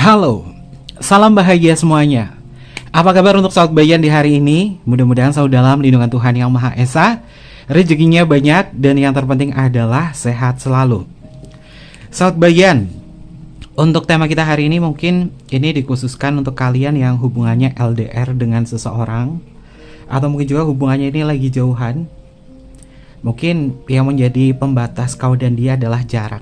Halo, salam bahagia semuanya. Apa kabar untuk sahabat bayan di hari ini? Mudah-mudahan selalu dalam lindungan Tuhan Yang Maha Esa, rezekinya banyak, dan yang terpenting adalah sehat selalu. Sahabat bayan, untuk tema kita hari ini mungkin ini dikhususkan untuk kalian yang hubungannya LDR dengan seseorang, atau mungkin juga hubungannya ini lagi jauhan. Mungkin yang menjadi pembatas kau dan dia adalah jarak.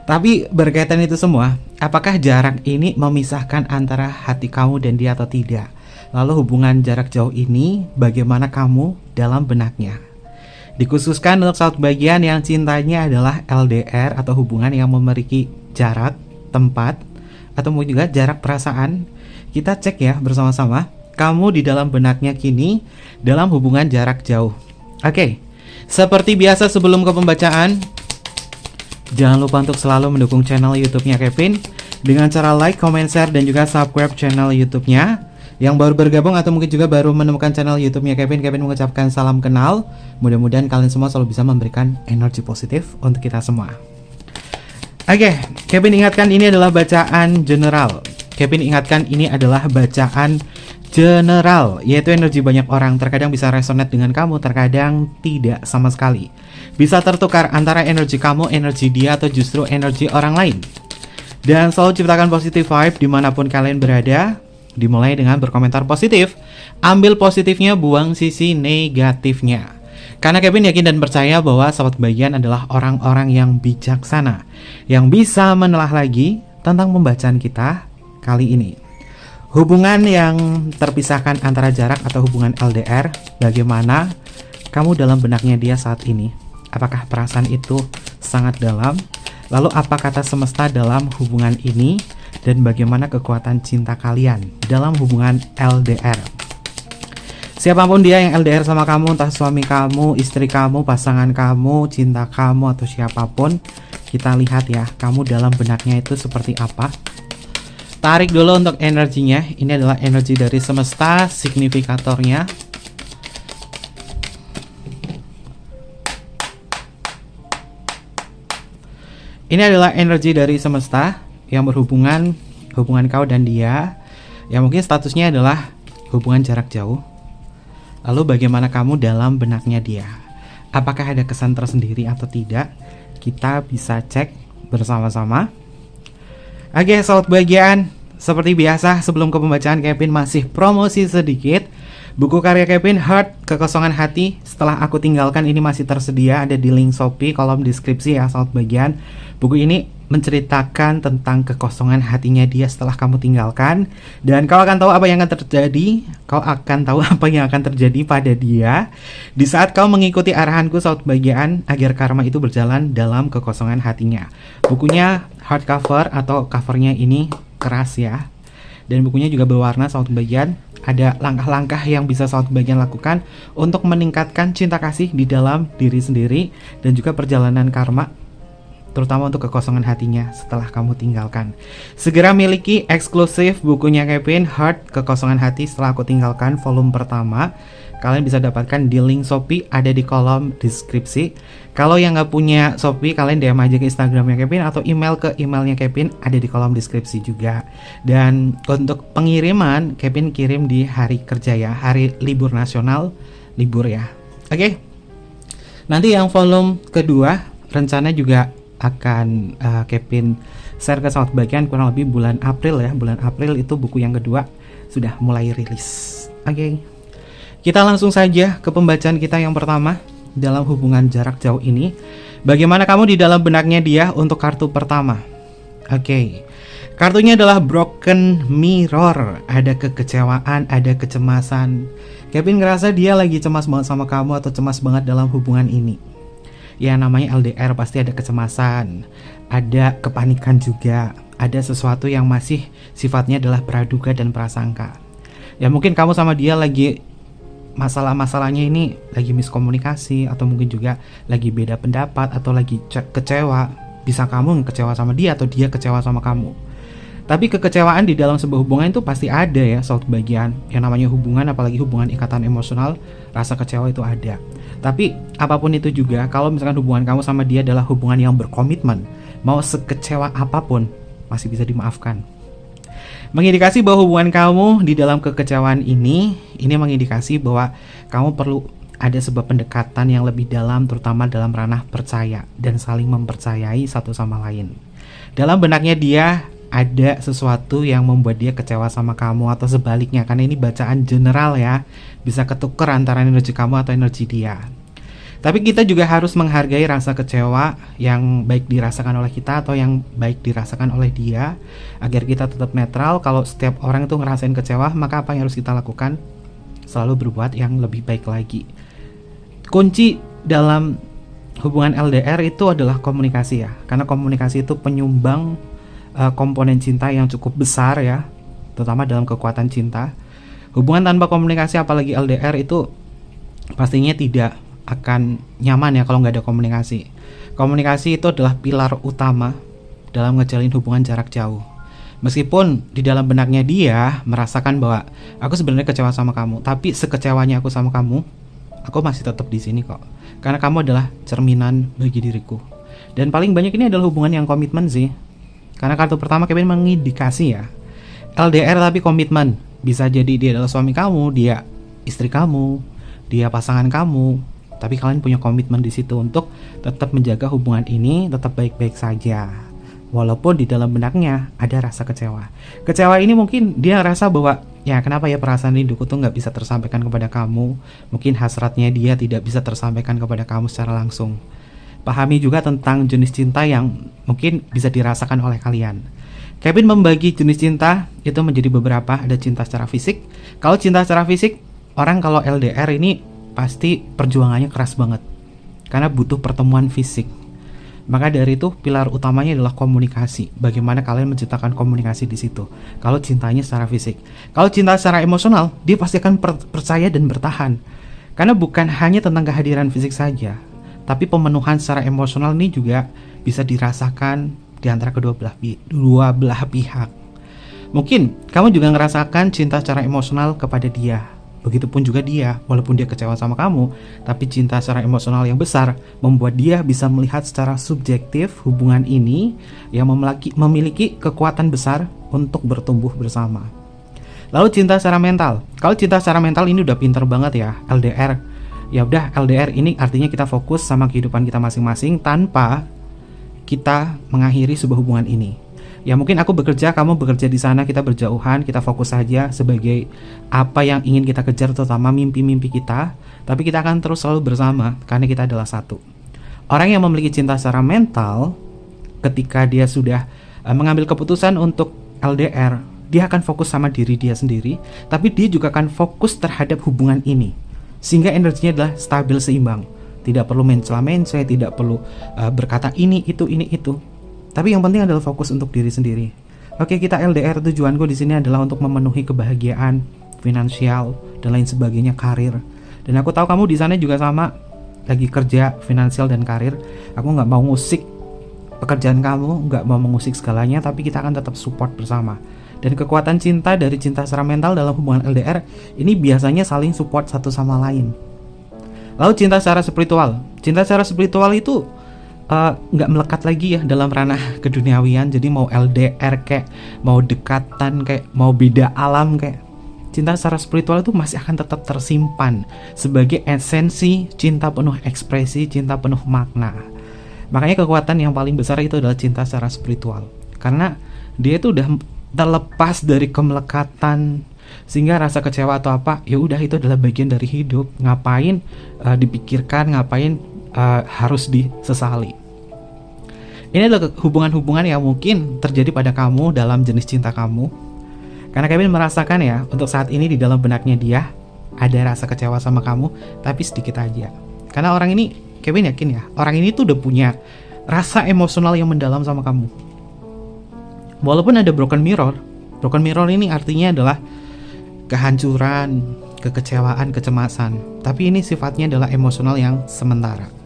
Tapi berkaitan itu semua, apakah jarak ini memisahkan antara hati kamu dan dia atau tidak? Lalu hubungan jarak jauh ini bagaimana kamu dalam benaknya? Dikhususkan untuk sahabat bagian yang cintanya adalah LDR atau hubungan yang memiliki jarak, tempat, atau mungkin juga jarak perasaan. Kita cek ya bersama-sama, kamu di dalam benaknya kini dalam hubungan jarak jauh. Oke, seperti biasa sebelum ke pembacaan, jangan lupa untuk selalu mendukung channel YouTube-nya Kevin dengan cara like, comment, share, dan juga subscribe channel YouTube-nya. Yang baru bergabung atau mungkin juga baru menemukan channel YouTube-nya Kevin mengucapkan salam kenal. Mudah-mudahan kalian semua selalu bisa memberikan energi positif untuk kita semua. Oke, Kevin ingatkan ini adalah bacaan general. Kevin ingatkan ini adalah bacaan general, yaitu energi banyak orang. Terkadang bisa resonate dengan kamu, terkadang tidak sama sekali. Bisa tertukar antara energi kamu, energi dia, atau justru energi orang lain. Dan selalu ciptakan positive vibe dimanapun kalian berada. Dimulai dengan berkomentar positif, ambil positifnya, buang sisi negatifnya. Karena Kevin yakin dan percaya bahwa sahabat bagian adalah orang-orang yang bijaksana, yang bisa menelah lagi tentang pembacaan kita kali ini. Hubungan yang terpisahkan antara jarak atau hubungan LDR, bagaimana kamu dalam benaknya dia saat ini? Apakah perasaan itu sangat dalam? Lalu apa kata semesta dalam hubungan ini? Dan bagaimana kekuatan cinta kalian dalam hubungan LDR? Siapapun dia yang LDR sama kamu, entah suami kamu, istri kamu, pasangan kamu, cinta kamu, atau siapapun, kita lihat ya, kamu dalam benaknya itu seperti apa? Tarik dulu untuk energinya. Ini adalah energi dari semesta, signifikatornya. Ini adalah energi dari semesta yang berhubungan, hubungan kau dan dia, yang mungkin statusnya adalah hubungan jarak jauh. Lalu bagaimana kamu dalam benaknya dia? Apakah ada kesan tersendiri atau tidak? Kita bisa cek bersama-sama. Oke, sahabat bagian, seperti biasa sebelum ke pembacaan Kevin masih promosi sedikit. Buku karya Kevin, Heart, Kekosongan Hati, Setelah Aku Tinggalkan, ini masih tersedia, ada di link Shopee, kolom deskripsi ya sahabat bagian. Buku ini menceritakan tentang kekosongan hatinya dia setelah kamu tinggalkan. Dan kau akan tahu apa yang akan terjadi. Kau akan tahu apa yang akan terjadi pada dia di saat kau mengikuti arahanku sahabat bagian, agar karma itu berjalan dalam kekosongan hatinya. Bukunya hardcover atau covernya ini keras ya. Dan bukunya juga berwarna sahabat bagian. Ada langkah-langkah yang bisa sahabat bagian lakukan untuk meningkatkan cinta kasih di dalam diri sendiri dan juga perjalanan karma, terutama untuk kekosongan hatinya setelah kamu tinggalkan. Segera miliki eksklusif bukunya Kevin, Heart, Kekosongan Hati Setelah Aku Tinggalkan, volume pertama. Kalian bisa dapatkan di link Shopee, ada di kolom deskripsi. Kalau yang nggak punya Shopee, kalian DM aja ke Instagramnya Kevin atau email ke emailnya Kevin, ada di kolom deskripsi juga. Dan untuk pengiriman, Kevin kirim di hari kerja ya, hari libur nasional, libur ya. Oke. Nanti yang volume kedua rencana juga akan Kevin share ke sahabat bagian kurang lebih bulan April ya. Bulan April itu buku yang kedua sudah mulai rilis. Oke. Kita langsung saja ke pembacaan kita yang pertama dalam hubungan jarak jauh ini. Bagaimana kamu di dalam benaknya dia untuk kartu pertama? Oke. Kartunya adalah Broken Mirror. Ada kekecewaan, ada kecemasan. Kevin ngerasa dia lagi cemas banget sama kamu atau cemas banget dalam hubungan ini. Ya namanya LDR pasti ada kecemasan, ada kepanikan juga, ada sesuatu yang masih sifatnya adalah praduga dan prasangka. Ya mungkin kamu sama dia lagi masalahnya ini lagi miskomunikasi, atau mungkin juga lagi beda pendapat, atau lagi kecewa. Bisa kamu kecewa sama dia atau dia kecewa sama kamu. Tapi kekecewaan di dalam sebuah hubungan itu pasti ada ya sahabat bagian. Yang namanya hubungan, apalagi hubungan ikatan emosional, rasa kecewa itu ada. Tapi apapun itu juga, kalau misalkan hubungan kamu sama dia adalah hubungan yang berkomitmen, mau sekecewa apapun masih bisa dimaafkan. Mengindikasi bahwa hubungan kamu di dalam kekecewaan ini mengindikasi bahwa kamu perlu ada sebuah pendekatan yang lebih dalam, terutama dalam ranah percaya dan saling mempercayai satu sama lain. Dalam benaknya dia ada sesuatu yang membuat dia kecewa sama kamu atau sebaliknya, karena ini bacaan general ya, bisa ketuker antara energi kamu atau energi dia. Tapi kita juga harus menghargai rasa kecewa yang baik dirasakan oleh kita atau yang baik dirasakan oleh dia, agar kita tetap netral. Kalau setiap orang itu ngerasain kecewa, maka apa yang harus kita lakukan? Selalu berbuat yang lebih baik lagi. Kunci dalam hubungan LDR itu adalah komunikasi ya, karena komunikasi itu penyumbang komponen cinta yang cukup besar ya, terutama dalam kekuatan cinta. Hubungan tanpa komunikasi, apalagi LDR, itu pastinya tidak akan nyaman ya kalau nggak ada komunikasi. Komunikasi itu adalah pilar utama dalam ngejalin hubungan jarak jauh. Meskipun di dalam benaknya dia merasakan bahwa aku sebenarnya kecewa sama kamu, tapi sekecewanya aku sama kamu, aku masih tetap di sini kok, karena kamu adalah cerminan bagi diriku. Dan paling banyak ini adalah hubungan yang komitmen sih, karena kartu pertama Kevin mengindikasi ya, LDR tapi komitmen. Bisa jadi dia adalah suami kamu, dia istri kamu, dia pasangan kamu, tapi kalian punya komitmen di situ untuk tetap menjaga hubungan ini tetap baik-baik saja, walaupun di dalam benaknya ada rasa kecewa. Kecewa ini mungkin dia rasa bahwa ya kenapa ya perasaan rinduku tuh nggak bisa tersampaikan kepada kamu. Mungkin hasratnya dia tidak bisa tersampaikan kepada kamu secara langsung. Pahami juga tentang jenis cinta yang mungkin bisa dirasakan oleh kalian. Kevin membagi jenis cinta itu menjadi beberapa. Ada cinta secara fisik. Kalau cinta secara fisik, orang kalau LDR ini pasti perjuangannya keras banget, karena butuh pertemuan fisik. Maka dari itu pilar utamanya adalah komunikasi. Bagaimana kalian menciptakan komunikasi di situ. Kalau cintanya secara fisik. Kalau cinta secara emosional, dia pasti akan percaya dan bertahan. Karena bukan hanya tentang kehadiran fisik saja, tapi pemenuhan secara emosional ini juga bisa dirasakan di antara dua belah pihak. Mungkin kamu juga ngerasakan cinta secara emosional kepada dia. Begitupun juga dia, walaupun dia kecewa sama kamu, tapi cinta secara emosional yang besar membuat dia bisa melihat secara subjektif hubungan ini yang memiliki kekuatan besar untuk bertumbuh bersama. Lalu cinta secara mental. Kalau cinta secara mental ini udah pinter banget ya, LDR. Ya udah, LDR ini artinya kita fokus sama kehidupan kita masing-masing tanpa kita mengakhiri sebuah hubungan ini. Ya mungkin aku bekerja, kamu bekerja di sana, kita berjauhan, kita fokus saja sebagai apa yang ingin kita kejar, terutama mimpi-mimpi kita. Tapi kita akan terus selalu bersama karena kita adalah satu. Orang yang memiliki cinta secara mental, ketika dia sudah mengambil keputusan untuk LDR, dia akan fokus sama diri dia sendiri, tapi dia juga akan fokus terhadap hubungan ini, sehingga energinya adalah stabil, seimbang. Tidak perlu mencela-mencela, tidak perlu berkata ini itu. Tapi yang penting adalah fokus untuk diri sendiri. Oke, kita LDR, tujuanku di sini adalah untuk memenuhi kebahagiaan finansial dan lain sebagainya, karir. Dan aku tahu kamu di sana juga sama, lagi kerja, finansial dan karir. Aku nggak mau ngusik pekerjaan kamu, nggak mau mengusik segalanya, tapi kita akan tetap support bersama. Dan kekuatan cinta dari cinta secara mental dalam hubungan LDR ini biasanya saling support satu sama lain. Lalu cinta secara spiritual. Cinta secara spiritual itu nggak melekat lagi ya dalam ranah keduniawian. Jadi mau LDR kayak, mau dekatan kayak, mau beda alam kayak, cinta secara spiritual itu masih akan tetap tersimpan sebagai esensi cinta penuh ekspresi, cinta penuh makna. Makanya kekuatan yang paling besar itu adalah cinta secara spiritual, karena dia itu udah terlepas dari kemelekatan, sehingga rasa kecewa atau apa, ya udah itu adalah bagian dari hidup. Ngapain dipikirkan, ngapain harus disesali. Ini adalah hubungan-hubungan yang mungkin terjadi pada kamu dalam jenis cinta kamu. Karena Kevin merasakan ya, untuk saat ini di dalam benaknya dia ada rasa kecewa sama kamu, tapi sedikit aja. Karena orang ini, Kevin yakin ya, orang ini tuh udah punya rasa emosional yang mendalam sama kamu. Walaupun ada broken mirror ini artinya adalah kehancuran, kekecewaan, kecemasan. Tapi ini sifatnya adalah emosional yang sementara.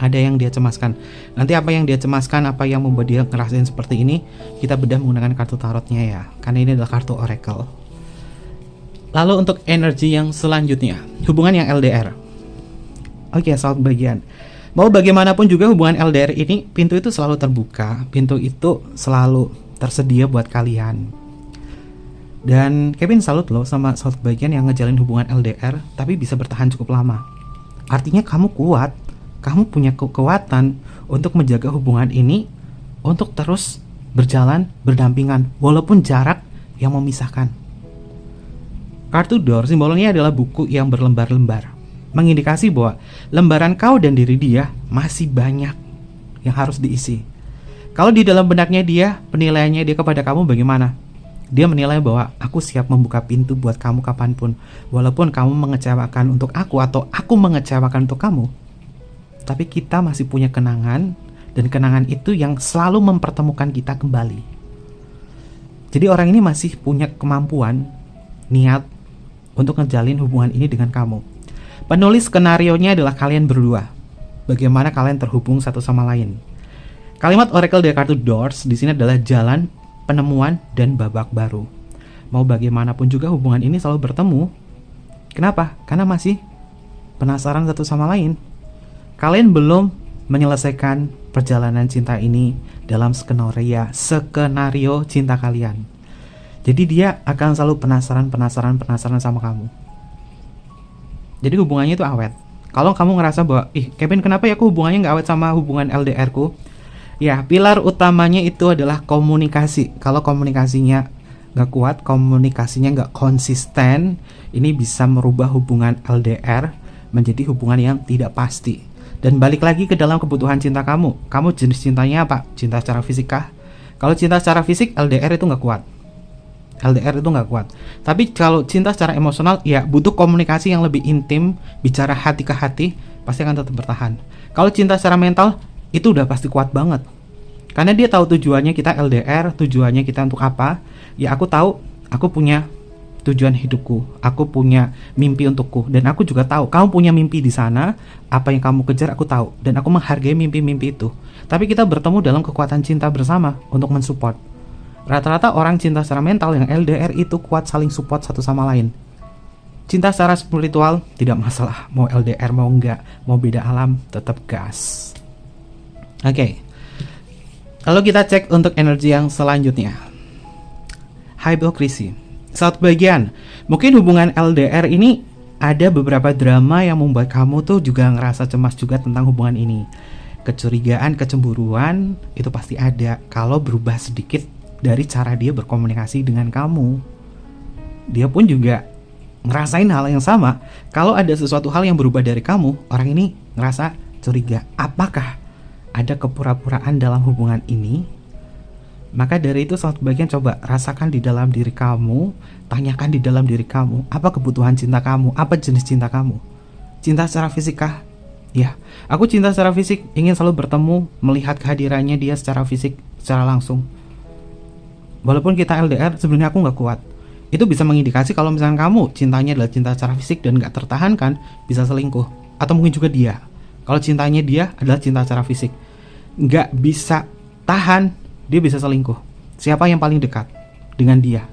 Ada yang dia cemaskan. Nanti apa yang dia cemaskan, apa yang membuat dia ngerasain seperti ini, kita bedah menggunakan kartu tarotnya ya, karena ini adalah kartu oracle. Lalu untuk energi yang selanjutnya, hubungan yang LDR. Oke, soal bagian. Mau bagaimanapun juga hubungan LDR ini, pintu itu selalu terbuka, pintu itu selalu tersedia buat kalian. Dan Kevin salut loh sama suatu bagian yang ngejalin hubungan LDR tapi bisa bertahan cukup lama. Artinya kamu kuat, kamu punya kekuatan untuk menjaga hubungan ini untuk terus berjalan berdampingan walaupun jarak yang memisahkan. Kartu Door simbolnya adalah buku yang berlembar-lembar, mengindikasi bahwa lembaran kau dan diri dia masih banyak yang harus diisi. Kalau di dalam benaknya dia, penilaiannya dia kepada kamu bagaimana? Dia menilai bahwa aku siap membuka pintu buat kamu kapanpun, walaupun kamu mengecewakan untuk aku atau aku mengecewakan untuk kamu. Tapi kita masih punya kenangan, dan kenangan itu yang selalu mempertemukan kita kembali. Jadi orang ini masih punya kemampuan, niat untuk ngejalin hubungan ini dengan kamu. Penulis skenarionya adalah kalian berdua. Bagaimana kalian terhubung satu sama lain. Kalimat oracle dari kartu Doors di sini adalah jalan, penemuan, dan babak baru. Mau bagaimanapun juga hubungan ini selalu bertemu. Kenapa? Karena masih penasaran satu sama lain. Kalian belum menyelesaikan perjalanan cinta ini dalam skenario cinta kalian. Jadi dia akan selalu penasaran sama kamu. Jadi hubungannya itu awet. Kalau kamu ngerasa bahwa, Kevin, kenapa ya aku hubungannya nggak awet sama hubungan LDR ku? Ya, pilar utamanya itu adalah komunikasi. Kalau komunikasinya nggak kuat, komunikasinya nggak konsisten, ini bisa merubah hubungan LDR menjadi hubungan yang tidak pasti. Dan balik lagi ke dalam kebutuhan cinta kamu. Kamu jenis cintanya apa? Cinta secara fisik kah? Kalau cinta secara fisik, LDR itu nggak kuat. LDR itu nggak kuat. Tapi kalau cinta secara emosional, ya butuh komunikasi yang lebih intim, bicara hati ke hati, pasti akan tetap bertahan. Kalau cinta secara mental, itu udah pasti kuat banget. Karena dia tahu tujuannya kita LDR, tujuannya kita untuk apa. Ya aku tahu, aku punya tujuan hidupku, aku punya mimpi untukku, dan aku juga tahu kamu punya mimpi di sana. Apa yang kamu kejar aku tahu, dan aku menghargai mimpi-mimpi itu. Tapi kita bertemu dalam kekuatan cinta bersama untuk mensupport. Rata-rata orang cinta secara mental yang LDR itu kuat saling support satu sama lain. Cinta secara spiritual tidak masalah, mau LDR mau enggak, mau beda alam, tetap gas. Oke. Lalu kita cek untuk energi yang selanjutnya. Hypocrisy. Satu bagian, mungkin hubungan LDR ini ada beberapa drama yang membuat kamu tuh juga ngerasa cemas juga tentang hubungan ini. Kecurigaan, kecemburuan itu pasti ada kalau berubah sedikit dari cara dia berkomunikasi dengan kamu. Dia pun juga ngerasain hal yang sama. Kalau ada sesuatu hal yang berubah dari kamu, orang ini ngerasa curiga. Apakah ada kepura-puraan dalam hubungan ini? Maka dari itu suatu bagian coba rasakan di dalam diri kamu, tanyakan di dalam diri kamu, apa kebutuhan cinta kamu, apa jenis cinta kamu. Cinta secara fisik kah? Ya, aku cinta secara fisik, ingin selalu bertemu, melihat kehadirannya dia secara fisik, secara langsung. Walaupun kita LDR, sebenarnya aku gak kuat. Itu bisa mengindikasi kalau misalnya kamu cintanya adalah cinta secara fisik dan gak tertahankan, bisa selingkuh. Atau mungkin juga dia, kalau cintanya dia adalah cinta secara fisik, gak bisa tahan, dia bisa selingkuh. Siapa yang paling dekat dengan dia?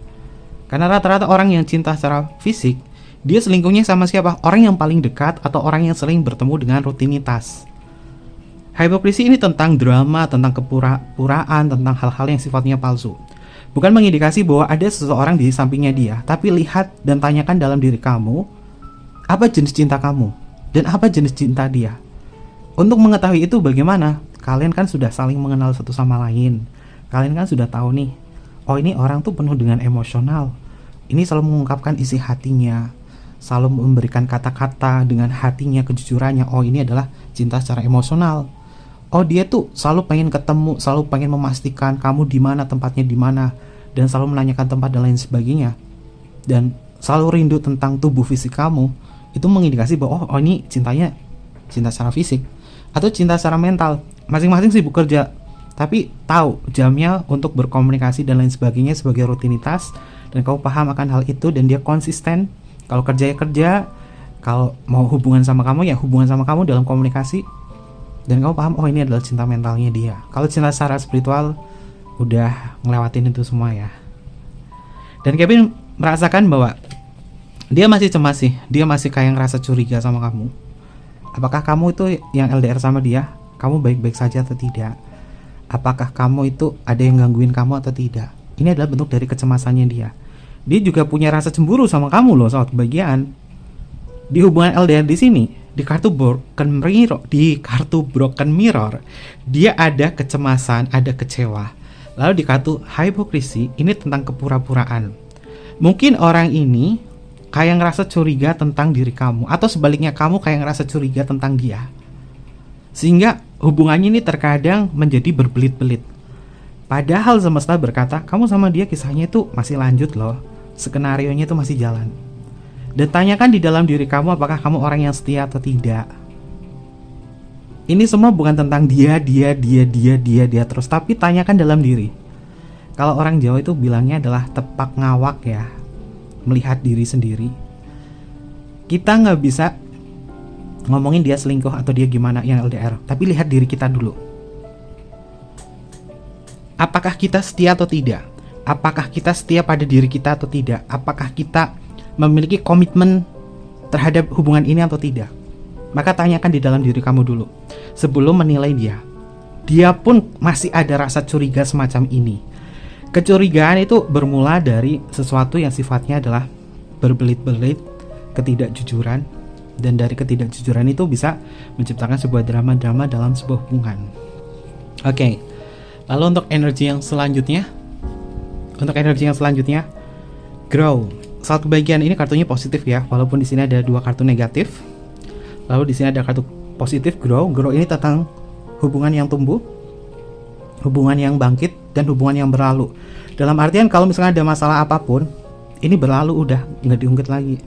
Karena rata-rata orang yang cinta secara fisik, dia selingkuhnya sama siapa? Orang yang paling dekat atau orang yang sering bertemu dengan rutinitas. Hypocrisy ini tentang drama, tentang kepura-puraan, tentang hal-hal yang sifatnya palsu. Bukan mengindikasi bahwa ada seseorang di sampingnya dia, tapi lihat dan tanyakan dalam diri kamu, apa jenis cinta kamu dan apa jenis cinta dia. Untuk mengetahui itu bagaimana? Kalian kan sudah saling mengenal satu sama lain. Kalian kan sudah tahu nih, oh ini orang tuh penuh dengan emosional. Ini selalu mengungkapkan isi hatinya, selalu memberikan kata-kata dengan hatinya, kejujurannya. Oh ini adalah cinta secara emosional. Oh dia tuh selalu pengen ketemu, selalu pengen memastikan kamu di mana, tempatnya di mana, dan selalu menanyakan tempat dan lain sebagainya. Dan selalu rindu tentang tubuh fisik kamu. Itu mengindikasi bahwa oh ini cintanya cinta secara fisik atau cinta secara mental. Masing-masing sibuk kerja, tapi tahu jamnya untuk berkomunikasi dan lain sebagainya sebagai rutinitas, dan kamu paham akan hal itu dan dia konsisten. Kalau kerja ya kerja, kalau mau hubungan sama kamu ya hubungan sama kamu dalam komunikasi, dan kamu paham oh ini adalah cinta mentalnya dia. Kalau cinta secara spiritual udah ngelewatin itu semua ya. Dan Kevin merasakan bahwa dia masih cemas sih, dia masih kayak ngerasa curiga sama kamu. Apakah kamu itu yang LDR sama dia, kamu baik-baik saja atau tidak? Apakah kamu itu ada yang gangguin kamu atau tidak? Ini adalah bentuk dari kecemasannya dia. Dia juga punya rasa cemburu sama kamu loh, sahabat kebahagiaan. Di hubungan LDR di sini, di kartu broken mirror, dia ada kecemasan, ada kecewa. Lalu di kartu hypocrisy, ini tentang kepura-puraan. Mungkin orang ini kayak ngerasa curiga tentang diri kamu, atau sebaliknya kamu kayak ngerasa curiga tentang dia. Sehingga hubungannya ini terkadang menjadi berbelit-belit. Padahal semesta berkata, kamu sama dia kisahnya itu masih lanjut loh. Skenarionya itu masih jalan. Dan tanyakan di dalam diri kamu, apakah kamu orang yang setia atau tidak. Ini semua bukan tentang dia terus, tapi tanyakan dalam diri. Kalau orang Jawa itu bilangnya adalah tepak ngawak ya, melihat diri sendiri. Kita nggak bisa ngomongin dia selingkuh atau dia gimana yang LDR, tapi lihat diri kita dulu. Apakah kita setia atau tidak? Apakah kita setia pada diri kita atau tidak? Apakah kita memiliki komitmen terhadap hubungan ini atau tidak? Maka tanyakan di dalam diri kamu dulu sebelum menilai dia. Dia pun masih ada rasa curiga semacam ini. Kecurigaan itu bermula dari sesuatu yang sifatnya adalah berbelit-belit, ketidakjujuran, dan dari ketidakjujuran itu bisa menciptakan sebuah drama-drama dalam sebuah hubungan. Oke, lalu untuk energi yang selanjutnya, grow. Saat kebahagiaan ini kartunya positif ya, walaupun di sini ada 2 kartu negatif. Lalu di sini ada kartu positif grow. Grow ini tentang hubungan yang tumbuh, hubungan yang bangkit, dan hubungan yang berlalu. Dalam artian kalau misalnya ada masalah apapun, ini berlalu udah nggak diungkit lagi.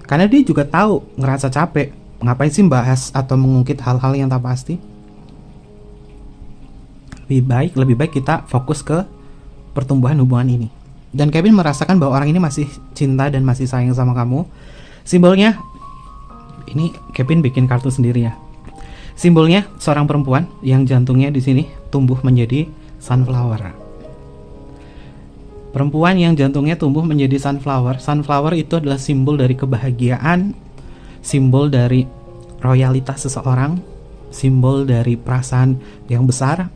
Karena dia juga tahu ngerasa capek. Ngapain sih bahas atau mengungkit hal-hal yang tak pasti? Lebih baik kita fokus ke pertumbuhan hubungan ini. Dan Kevin merasakan bahwa orang ini masih cinta dan masih sayang sama kamu. Simbolnya, ini Kevin bikin kartu sendiri ya. Simbolnya seorang perempuan yang jantungnya di sini tumbuh menjadi sunflower. Perempuan yang jantungnya tumbuh menjadi sunflower. Sunflower itu adalah simbol dari kebahagiaan, simbol dari royalitas seseorang, simbol dari perasaan yang besar.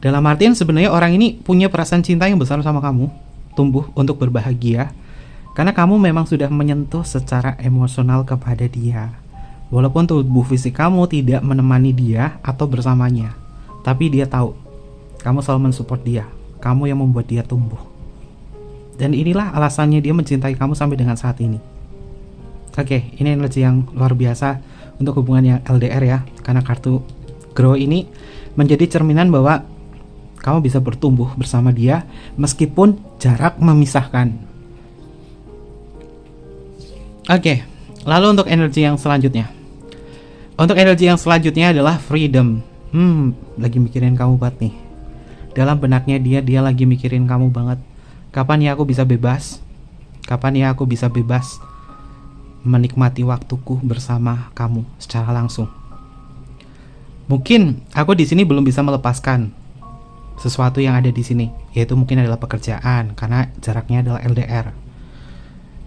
Dalam artian sebenarnya orang ini punya perasaan cinta yang besar sama kamu, tumbuh untuk berbahagia, karena kamu memang sudah menyentuh secara emosional kepada dia. Walaupun tubuh fisik kamu tidak menemani dia atau bersamanya, tapi dia tahu kamu selalu mensupport dia, kamu yang membuat dia tumbuh. Dan inilah alasannya dia mencintai kamu sampai dengan saat ini. Oke, ini energi yang luar biasa untuk hubungan yang LDR ya, karena kartu grow ini menjadi cerminan bahwa kamu bisa bertumbuh bersama dia meskipun jarak memisahkan. Oke, lalu untuk energi yang selanjutnya. Untuk energi yang selanjutnya adalah freedom. Lagi mikirin kamu banget nih. Dalam benaknya dia lagi mikirin kamu banget. Kapan ya aku bisa bebas? Kapan ya aku bisa bebas menikmati waktuku bersama kamu secara langsung? Mungkin aku di sini belum bisa melepaskan sesuatu yang ada di sini, yaitu mungkin adalah pekerjaan, karena jaraknya adalah LDR.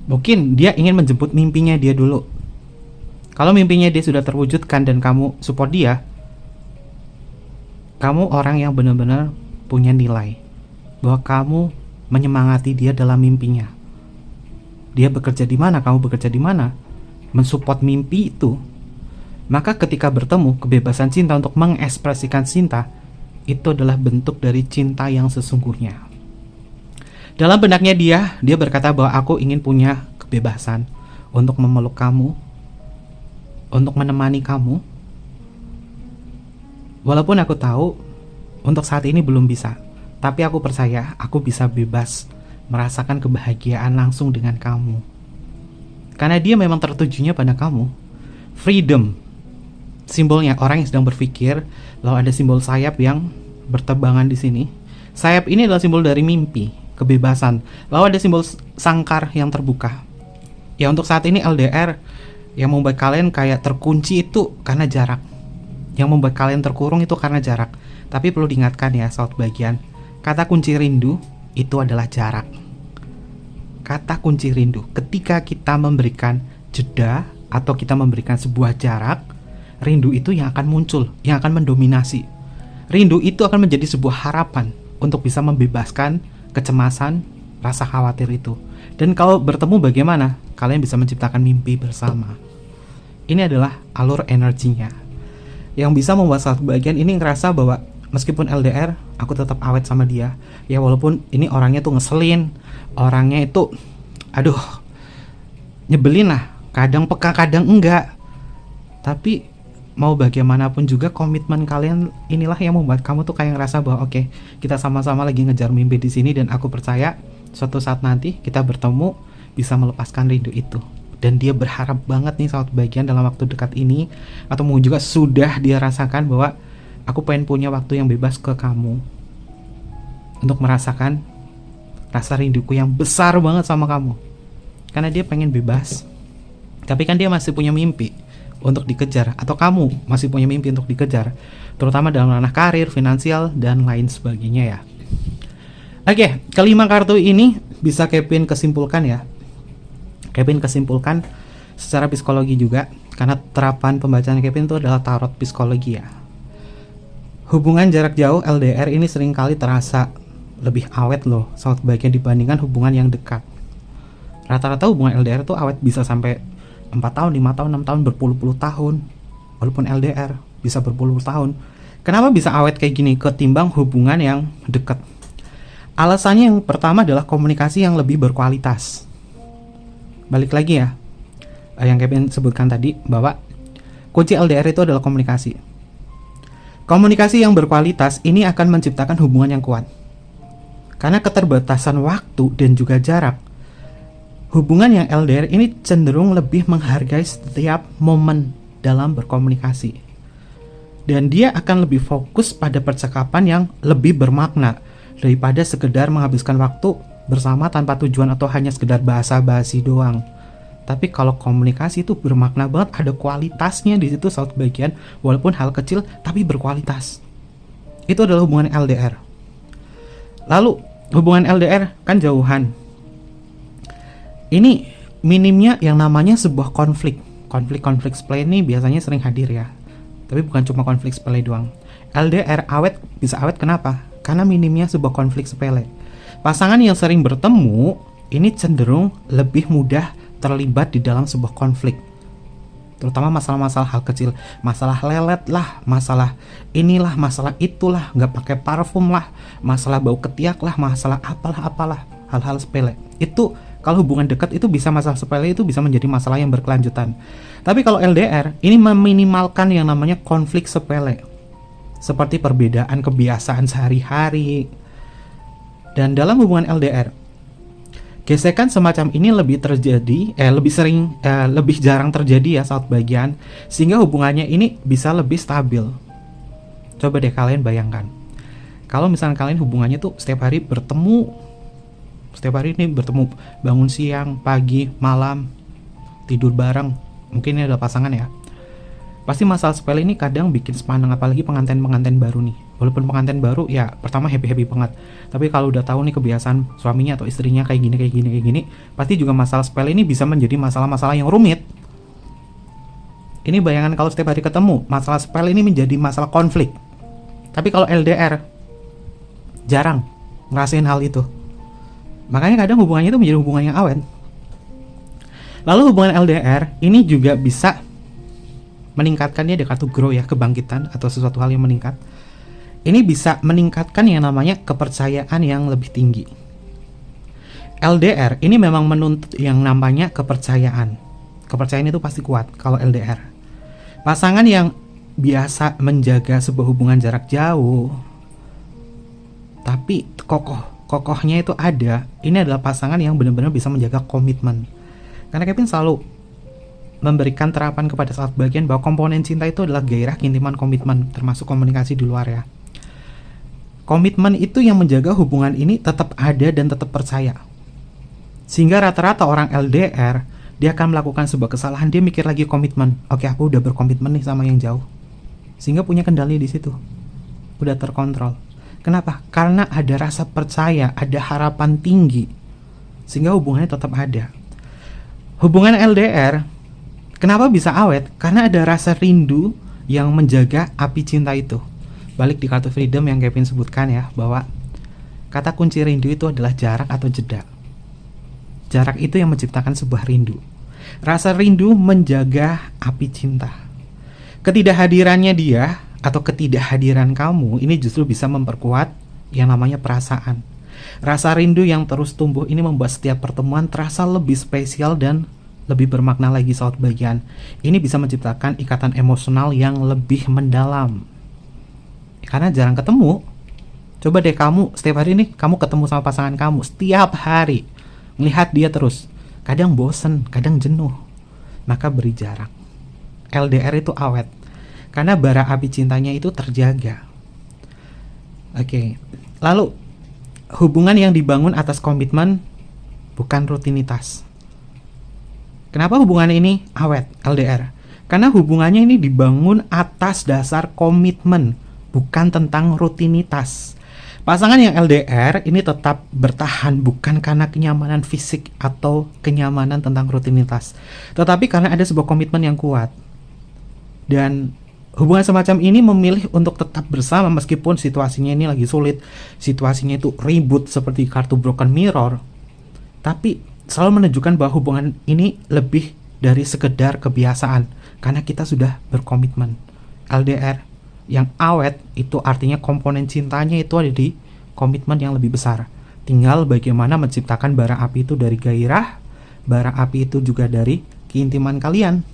Mungkin dia ingin menjemput mimpinya dia dulu. Kalau mimpinya dia sudah terwujudkan dan kamu support dia, kamu orang yang benar-benar punya nilai, bahwa kamu menyemangati dia dalam mimpinya. Dia bekerja di mana, kamu bekerja di mana, mensupport mimpi itu. Maka ketika bertemu, kebebasan cinta untuk mengekspresikan cinta itu adalah bentuk dari cinta yang sesungguhnya. Dalam benaknya dia berkata bahwa aku ingin punya kebebasan untuk memeluk kamu, untuk menemani kamu. Walaupun aku tahu untuk saat ini belum bisa, tapi aku percaya aku bisa bebas merasakan kebahagiaan langsung dengan kamu. Karena dia memang tertujunya pada kamu. Freedom, simbolnya orang yang sedang berpikir. Lalu ada simbol sayap yang berterbangan di sini. Sayap ini adalah simbol dari mimpi, kebebasan. Lalu ada simbol sangkar yang terbuka. Ya untuk saat ini LDR yang membuat kalian kayak terkunci itu karena jarak. Yang membuat kalian terkurung itu karena jarak. Tapi perlu diingatkan ya saat bagian, kata kunci rindu itu adalah jarak. Kata kunci rindu, ketika kita memberikan jeda atau kita memberikan sebuah jarak, rindu itu yang akan muncul, yang akan mendominasi. Rindu itu akan menjadi sebuah harapan untuk bisa membebaskan kecemasan, rasa khawatir itu. Dan kalau bertemu bagaimana? Kalian bisa menciptakan mimpi bersama. Ini adalah alur energinya yang bisa membuat satu bagian ini ngerasa bahwa meskipun LDR, aku tetap awet sama dia. Ya walaupun ini orangnya tuh ngeselin, orangnya itu aduh nyebelin lah, kadang peka kadang enggak. Tapi mau bagaimanapun juga komitmen kalian inilah yang membuat kamu tuh kayak ngerasa bahwa oke, kita sama-sama lagi ngejar mimpi di sini, dan aku percaya suatu saat nanti kita bertemu bisa melepaskan rindu itu. Dan dia berharap banget nih saat bagian dalam waktu dekat ini, atau mungkin juga sudah dia rasakan bahwa aku pengen punya waktu yang bebas ke kamu untuk merasakan rasa rinduku yang besar banget sama kamu. Karena dia pengen bebas, tapi kan dia masih punya mimpi untuk dikejar, atau kamu masih punya mimpi untuk dikejar, terutama dalam ranah karir, finansial, dan lain sebagainya ya. Oke, kelima kartu ini bisa Kevin kesimpulkan ya. Kevin kesimpulkan secara psikologi juga, karena terapan pembacaan Kevin itu adalah tarot psikologi ya. Hubungan jarak jauh LDR ini seringkali terasa lebih awet loh saat bagian dibandingkan hubungan yang dekat. Rata-rata hubungan LDR tuh awet bisa sampai 4 tahun, 5 tahun, 6 tahun, berpuluh-puluh tahun. Walaupun LDR bisa berpuluh tahun. Kenapa bisa awet kayak gini ketimbang hubungan yang dekat? Alasannya yang pertama adalah komunikasi yang lebih berkualitas. Balik lagi ya, yang Kevin sebutkan tadi, bahwa kunci LDR itu adalah komunikasi. Komunikasi yang berkualitas ini akan menciptakan hubungan yang kuat. Karena keterbatasan waktu dan juga jarak, hubungan yang LDR ini cenderung lebih menghargai setiap momen dalam berkomunikasi. Dan dia akan lebih fokus pada percakapan yang lebih bermakna daripada sekedar menghabiskan waktu bersama tanpa tujuan atau hanya sekedar basa-basi doang. Tapi kalau komunikasi itu bermakna banget, ada kualitasnya di situ satu bagian, walaupun hal kecil tapi berkualitas. Itu adalah hubungan LDR. Lalu hubungan LDR kan jauhan. Ini minimnya yang namanya sebuah konflik. Konflik sepele ini biasanya sering hadir ya. Tapi bukan cuma konflik sepele doang. LDR awet bisa awet kenapa? Karena minimnya sebuah konflik sepele. Pasangan yang sering bertemu ini cenderung lebih mudah terlibat di dalam sebuah konflik, terutama masalah-masalah hal kecil, masalah lelet lah, masalah inilah, masalah itulah, nggak pakai parfum lah, masalah bau ketiak lah, masalah apalah, hal-hal sepele. Itu kalau hubungan dekat itu bisa masalah sepele itu bisa menjadi masalah yang berkelanjutan. Tapi kalau LDR ini meminimalkan yang namanya konflik sepele, seperti perbedaan kebiasaan sehari-hari. Dan dalam hubungan LDR, gesekan semacam ini lebih terjadi, lebih jarang terjadi ya saat bagian, sehingga hubungannya ini bisa lebih stabil. Coba deh kalian bayangkan, kalau misalnya kalian hubungannya tuh setiap hari bertemu, bangun siang, pagi, malam, tidur bareng, mungkin ini adalah pasangan ya. Pasti masalah sepele ini kadang bikin sepaneng, apalagi pengantin baru nih. Walaupun pengantin baru ya pertama happy banget, tapi kalau udah tahu nih kebiasaan suaminya atau istrinya kayak gini, pasti juga masalah sepele ini bisa menjadi masalah-masalah yang rumit. Ini bayangan kalau setiap hari ketemu, masalah sepele ini menjadi masalah konflik. Tapi kalau LDR jarang ngerasain hal itu. Makanya kadang hubungannya itu menjadi hubungan yang awet. Lalu hubungan LDR ini juga bisa meningkatkannya di kartu grow ya, kebangkitan atau sesuatu hal yang meningkat. Ini bisa meningkatkan yang namanya kepercayaan yang lebih tinggi. LDR ini memang menuntut yang namanya kepercayaan. Kepercayaan itu pasti kuat kalau LDR. Pasangan yang biasa menjaga sebuah hubungan jarak jauh, tapi kokohnya itu ada. Ini adalah pasangan yang benar-benar bisa menjaga komitmen. Karena Kevin selalu memberikan terapan kepada saat bagian bahwa komponen cinta itu adalah gairah, keintiman, komitmen, termasuk komunikasi di luar ya. Komitmen itu yang menjaga hubungan ini tetap ada dan tetap percaya. Sehingga rata-rata orang LDR, dia akan melakukan sebuah kesalahan, dia mikir lagi komitmen. Oke, aku udah berkomitmen nih sama yang jauh. Sehingga punya kendali di situ. Udah terkontrol. Kenapa? Karena ada rasa percaya, ada harapan tinggi. Sehingga hubungannya tetap ada. Hubungan LDR kenapa bisa awet? Karena ada rasa rindu yang menjaga api cinta itu. Balik di kartu freedom yang Kevin sebutkan ya, bahwa kata kunci rindu itu adalah jarak atau jeda. Jarak itu yang menciptakan sebuah rindu. Rasa rindu menjaga api cinta. Ketidakhadirannya dia atau ketidakhadiran kamu ini justru bisa memperkuat yang namanya perasaan. Rasa rindu yang terus tumbuh ini membuat setiap pertemuan terasa lebih spesial dan lebih bermakna lagi saat bagian. Ini bisa menciptakan ikatan emosional yang lebih mendalam. Karena jarang ketemu. Coba deh kamu setiap hari nih kamu ketemu sama pasangan kamu setiap hari. Melihat dia terus. Kadang bosen, kadang jenuh. Maka beri jarak. LDR itu awet. Karena bara api cintanya itu terjaga. Oke. Lalu hubungan yang dibangun atas komitmen bukan rutinitas. Kenapa hubungan ini awet LDR? Karena hubungannya ini dibangun atas dasar komitmen, bukan tentang rutinitas. Pasangan yang LDR ini tetap bertahan bukan karena kenyamanan fisik atau kenyamanan tentang rutinitas, tetapi karena ada sebuah komitmen yang kuat. Dan hubungan semacam ini memilih untuk tetap bersama meskipun situasinya ini lagi sulit, situasinya itu ribut seperti kartu broken mirror, tapi selalu menunjukkan bahwa hubungan ini lebih dari sekedar kebiasaan karena kita sudah berkomitmen. LDR yang awet itu artinya komponen cintanya itu ada di komitmen yang lebih besar. Tinggal bagaimana menciptakan bara api itu dari gairah, bara api itu juga dari keintiman kalian.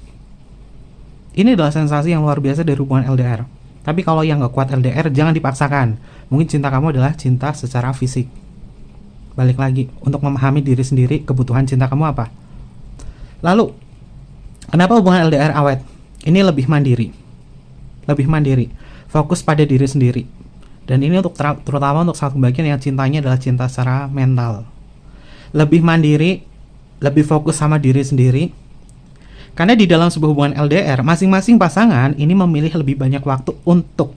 Ini adalah sensasi yang luar biasa dari hubungan LDR. Tapi kalau yang gak kuat LDR jangan dipaksakan. Mungkin cinta kamu adalah cinta secara fisik. Balik lagi, untuk memahami diri sendiri, kebutuhan cinta kamu apa. Lalu, kenapa hubungan LDR awet? Ini lebih mandiri. Lebih mandiri. Fokus pada diri sendiri. Dan ini untuk terutama untuk satu bagian yang cintanya adalah cinta secara mental. Lebih mandiri, lebih fokus sama diri sendiri. Karena di dalam sebuah hubungan LDR, masing-masing pasangan ini memilih lebih banyak waktu untuk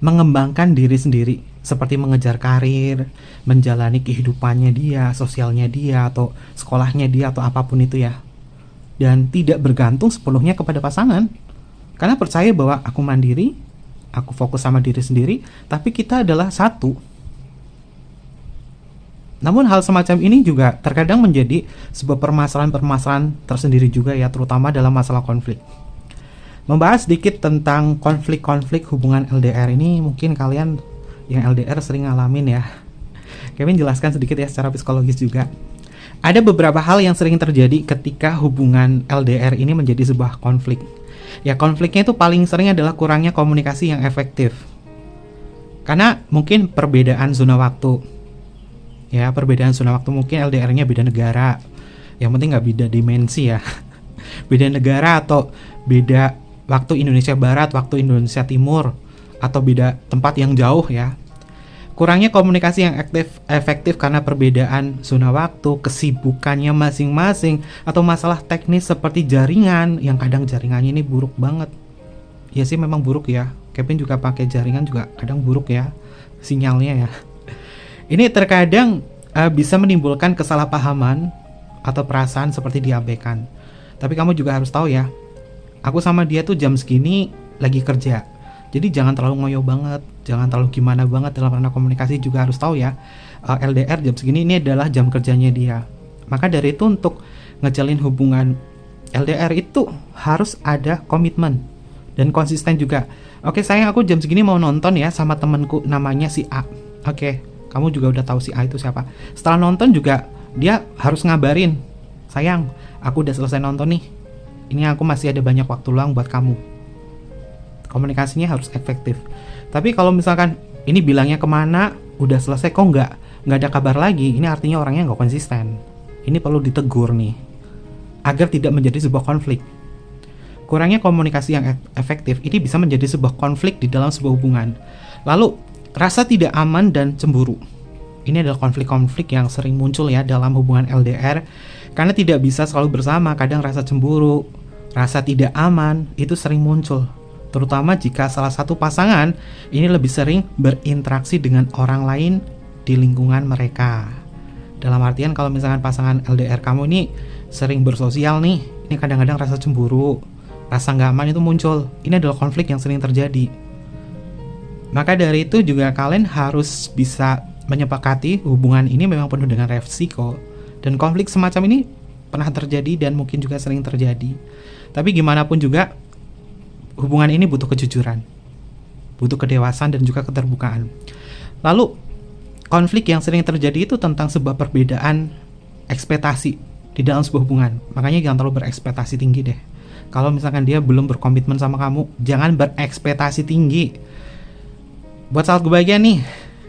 mengembangkan diri sendiri. Seperti mengejar karir, menjalani kehidupannya dia, sosialnya dia, atau sekolahnya dia, atau apapun itu ya. Dan tidak bergantung sepenuhnya kepada pasangan. Karena percaya bahwa aku mandiri, aku fokus sama diri sendiri, tapi kita adalah satu. Namun hal semacam ini juga terkadang menjadi sebuah permasalahan-permasalahan tersendiri juga ya, terutama dalam masalah konflik. Membahas sedikit tentang konflik-konflik hubungan LDR ini, mungkin kalian yang LDR sering ngalamin ya. Kevin jelaskan sedikit ya secara psikologis juga. Ada beberapa hal yang sering terjadi ketika hubungan LDR ini menjadi sebuah konflik. Ya konfliknya itu paling sering adalah kurangnya komunikasi yang efektif. Karena mungkin perbedaan zona waktu. Ya perbedaan zona waktu, mungkin LDR-nya beda negara. Yang penting nggak beda dimensi ya. Beda negara atau beda waktu Indonesia Barat, waktu Indonesia Timur, atau beda tempat yang jauh ya. Kurangnya komunikasi yang efektif karena perbedaan zona waktu, kesibukannya masing-masing, atau masalah teknis seperti jaringan, yang kadang jaringannya ini buruk banget. Ya sih memang buruk ya. Kevin juga pakai jaringan juga kadang buruk ya sinyalnya ya. Ini terkadang bisa menimbulkan kesalahpahaman atau perasaan seperti diabaikan. Tapi kamu juga harus tahu ya, aku sama dia tuh jam segini lagi kerja. Jadi jangan terlalu ngoyo banget, jangan terlalu gimana banget dalam ranah komunikasi. Juga harus tahu ya, LDR jam segini ini adalah jam kerjanya dia. Maka dari itu untuk ngejalin hubungan LDR itu harus ada komitmen dan konsisten juga. Oke sayang, aku jam segini mau nonton ya sama temenku namanya si A. Oke, kamu juga udah tahu si A itu siapa. Setelah nonton juga dia harus ngabarin, sayang aku udah selesai nonton nih, ini aku masih ada banyak waktu luang buat kamu. Komunikasinya harus efektif. Tapi kalau misalkan ini bilangnya kemana, udah selesai kok nggak ada kabar lagi, ini artinya orangnya nggak konsisten. Ini perlu ditegur nih, agar tidak menjadi sebuah konflik. Kurangnya komunikasi yang efektif ini bisa menjadi sebuah konflik di dalam sebuah hubungan. Lalu rasa tidak aman dan cemburu. Ini adalah konflik-konflik yang sering muncul ya dalam hubungan LDR. Karena tidak bisa selalu bersama, kadang rasa cemburu, rasa tidak aman itu sering muncul. Terutama jika salah satu pasangan ini lebih sering berinteraksi dengan orang lain di lingkungan mereka. Dalam artian kalau misalkan pasangan LDR kamu ini sering bersosial nih, ini kadang-kadang rasa cemburu, rasa nggak aman itu muncul. Ini adalah konflik yang sering terjadi. Maka dari itu juga kalian harus bisa menyepakati hubungan ini memang penuh dengan resiko Dan konflik semacam ini pernah terjadi dan mungkin juga sering terjadi. Tapi gimana pun juga, hubungan ini butuh kejujuran, butuh kedewasaan dan juga keterbukaan. Lalu konflik yang sering terjadi itu tentang sebuah perbedaan ekspektasi di dalam sebuah hubungan. Makanya jangan terlalu berekspektasi tinggi deh. Kalau misalkan dia belum berkomitmen sama kamu, jangan berekspektasi tinggi. Buat sahabat kebahagiaan nih,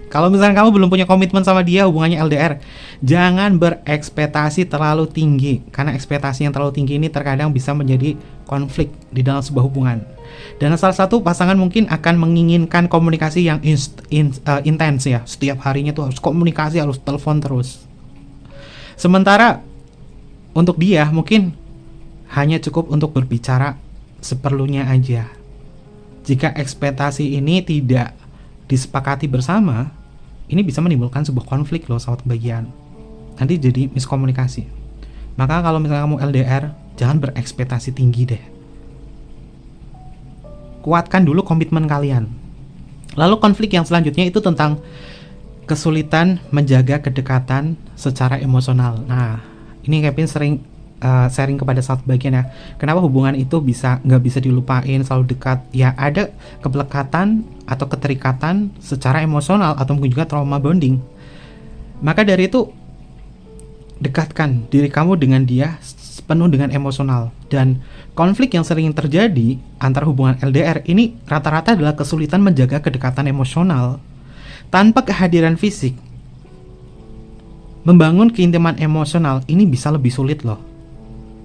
kalau misalkan kamu belum punya komitmen sama dia, hubungannya LDR, jangan berekspektasi terlalu tinggi. Karena ekspektasi yang terlalu tinggi ini terkadang bisa menjadi konflik di dalam sebuah hubungan. Dan salah satu pasangan mungkin akan menginginkan komunikasi yang intens ya. Setiap harinya tuh harus komunikasi, harus telepon terus. Sementara untuk dia mungkin hanya cukup untuk berbicara seperlunya aja. Jika ekspektasi ini tidak disepakati bersama, ini bisa menimbulkan sebuah konflik loh sahabat kebahagiaan. Nanti jadi miskomunikasi. Maka kalau misalnya kamu LDR, jangan berekspektasi tinggi deh. Kuatkan dulu komitmen kalian. Lalu konflik yang selanjutnya itu tentang kesulitan menjaga kedekatan secara emosional. Nah, ini Kevin sering sharing kepada sahabat bagian ya. Kenapa hubungan itu nggak bisa dilupain, selalu dekat? Ya ada kepelekatan atau keterikatan secara emosional atau mungkin juga trauma bonding. Maka dari itu dekatkan diri kamu dengan dia penuh dengan emosional. Dan konflik yang sering terjadi antara hubungan LDR ini rata-rata adalah kesulitan menjaga kedekatan emosional tanpa kehadiran fisik. Membangun keintiman emosional ini bisa lebih sulit loh.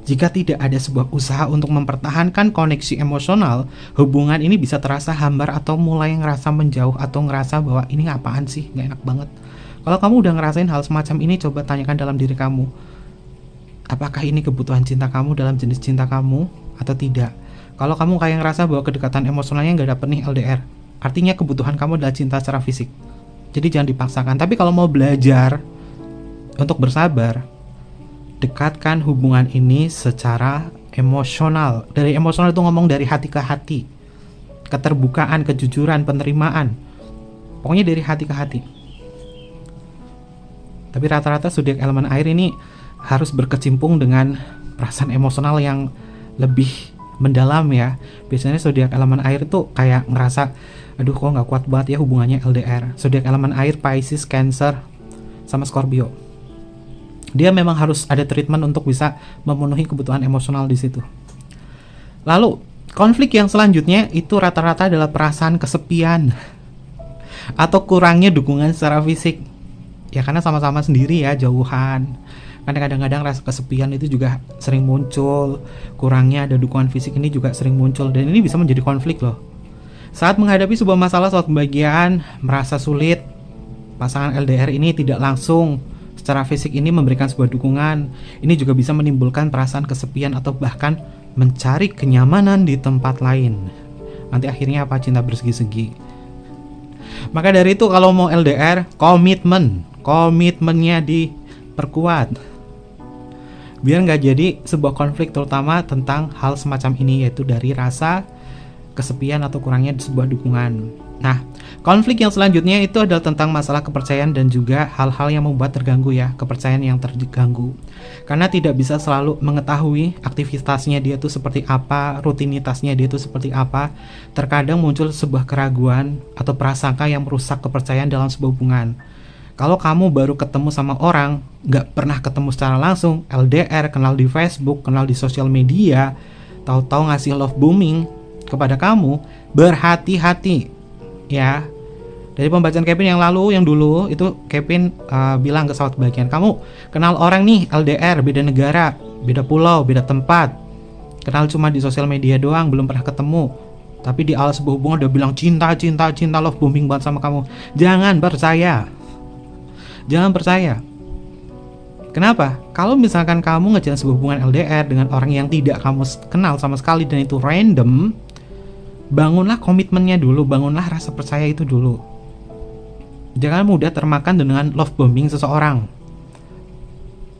Jika tidak ada sebuah usaha untuk mempertahankan koneksi emosional, hubungan ini bisa terasa hambar atau mulai ngerasa menjauh atau ngerasa bahwa ini apaan sih, gak enak banget. Kalau kamu udah ngerasain hal semacam ini, coba tanyakan dalam diri kamu. Apakah ini kebutuhan cinta kamu dalam jenis cinta kamu atau tidak? Kalau kamu kayak ngerasa bahwa kedekatan emosionalnya gak dapet nih LDR, artinya kebutuhan kamu adalah cinta secara fisik. Jadi jangan dipaksakan. Tapi kalau mau belajar untuk bersabar, dekatkan hubungan ini secara emosional. Dari emosional itu ngomong dari hati ke hati, keterbukaan, kejujuran, penerimaan. Pokoknya dari hati ke hati. Tapi rata-rata zodiak elemen air ini harus berkecimpung dengan perasaan emosional yang lebih mendalam ya. Biasanya zodiak elemen air tuh kayak ngerasa, aduh kok nggak kuat banget ya hubungannya LDR. Zodiak elemen air Pisces, Cancer, sama Scorpio. Dia memang harus ada treatment untuk bisa memenuhi kebutuhan emosional di situ. Lalu konflik yang selanjutnya itu rata-rata adalah perasaan kesepian atau kurangnya dukungan secara fisik. Ya karena sama-sama sendiri ya, jauhan. Karena kadang-kadang rasa kesepian itu juga sering muncul. Kurangnya ada dukungan fisik ini juga sering muncul. Dan ini bisa menjadi konflik loh. Saat menghadapi sebuah masalah, suatu kebahagiaan, merasa sulit, pasangan LDR ini tidak langsung secara fisik ini memberikan sebuah dukungan. Ini juga bisa menimbulkan perasaan kesepian atau bahkan mencari kenyamanan di tempat lain. Nanti akhirnya apa? Cinta bersegi-segi. Maka dari itu kalau mau LDR, komitmennya diperkuat. Biar nggak jadi sebuah konflik terutama tentang hal semacam ini, yaitu dari rasa kesepian atau kurangnya sebuah dukungan. Nah, konflik yang selanjutnya itu adalah tentang masalah kepercayaan dan juga hal-hal yang membuat terganggu ya, kepercayaan yang terganggu. Karena tidak bisa selalu mengetahui aktivitasnya dia itu seperti apa, rutinitasnya dia itu seperti apa. Terkadang muncul sebuah keraguan atau prasangka yang merusak kepercayaan dalam sebuah hubungan. Kalau kamu baru ketemu sama orang, nggak pernah ketemu secara langsung, LDR, kenal di Facebook, kenal di sosial media, tahu-tahu ngasih love bombing kepada kamu, berhati-hati. Ya, dari pembacaan Kevin yang dulu itu Kevin bilang ke sahabat bagian, kamu kenal orang nih LDR, beda negara, beda pulau, beda tempat, kenal cuma di sosial media doang, belum pernah ketemu, tapi di awal sebuah hubungan udah bilang cinta, love bombing banget sama kamu. Jangan percaya. Kenapa? Kalau misalkan kamu ngejalan sebuah hubungan LDR dengan orang yang tidak kamu kenal sama sekali dan itu random, bangunlah komitmennya dulu, bangunlah rasa percaya itu dulu. Jangan mudah termakan dengan love bombing seseorang.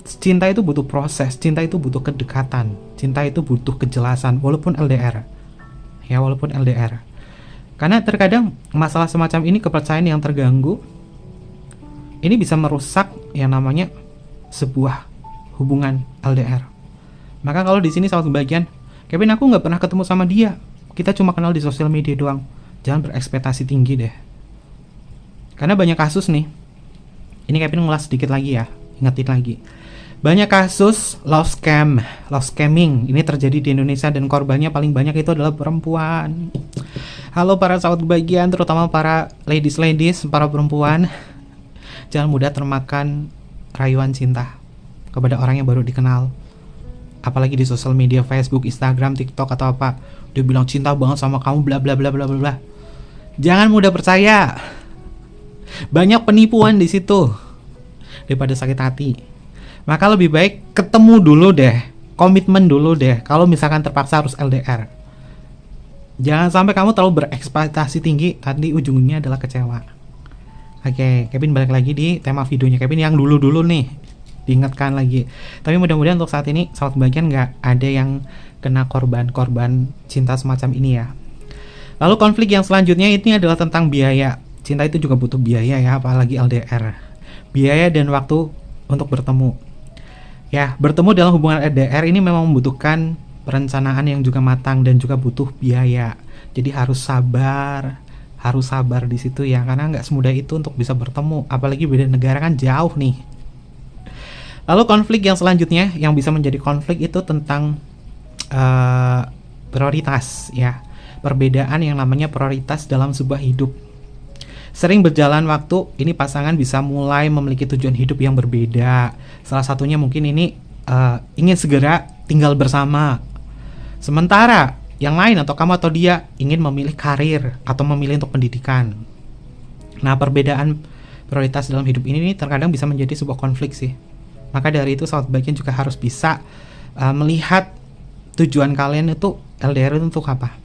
Cinta itu butuh proses, cinta itu butuh kedekatan, cinta itu butuh kejelasan, walaupun LDR. Ya, walaupun LDR. Karena terkadang masalah semacam ini, kepercayaan yang terganggu, ini bisa merusak yang namanya sebuah hubungan LDR. Maka kalau di sini sahabat kebahagiaan, Kevin aku nggak pernah ketemu sama dia, kita cuma kenal di sosial media doang. Jangan berekspektasi tinggi deh. Karena banyak kasus nih. Ini Kevin ngulas sedikit lagi ya, ingetin lagi. Banyak kasus love scamming ini terjadi di Indonesia dan korbannya paling banyak itu adalah perempuan. Halo para sahabat kebahagiaan, terutama para ladies, para perempuan, jangan mudah termakan rayuan cinta kepada orang yang baru dikenal. Apalagi di sosial media, Facebook, Instagram, TikTok atau apa. Dia bilang cinta banget sama kamu, bla bla bla bla bla bla. Jangan mudah percaya. Banyak penipuan di situ daripada sakit hati. Maka lebih baik ketemu dulu deh, komitmen dulu deh. Kalau misalkan terpaksa harus LDR, jangan sampai kamu terlalu berekspektasi tinggi, nanti ujungnya adalah kecewa. Oke, Kevin balik lagi di tema videonya Kevin yang dulu-dulu nih, diingatkan lagi. Tapi mudah-mudahan untuk saat ini sahabat kebahagiaan nggak ada yang kena korban cinta semacam ini ya. Lalu konflik yang selanjutnya ini adalah tentang biaya. Cinta itu juga butuh biaya ya, apalagi LDR. Biaya dan waktu untuk bertemu. Ya, bertemu dalam hubungan LDR ini memang membutuhkan perencanaan yang juga matang dan juga butuh biaya. Jadi harus sabar di situ ya, karena nggak semudah itu untuk bisa bertemu. Apalagi beda negara kan jauh nih. Lalu konflik yang selanjutnya yang bisa menjadi konflik itu tentang prioritas ya. Perbedaan yang namanya prioritas dalam sebuah hidup. Sering berjalan waktu, ini pasangan bisa mulai memiliki tujuan hidup yang berbeda. Salah satunya mungkin ini ingin segera tinggal bersama. Sementara yang lain atau kamu atau dia ingin memilih karir atau memilih untuk pendidikan. Nah, perbedaan prioritas dalam hidup ini terkadang bisa menjadi sebuah konflik sih. Maka dari itu sahabat bagian juga harus bisa melihat tujuan kalian itu LDR itu untuk apa.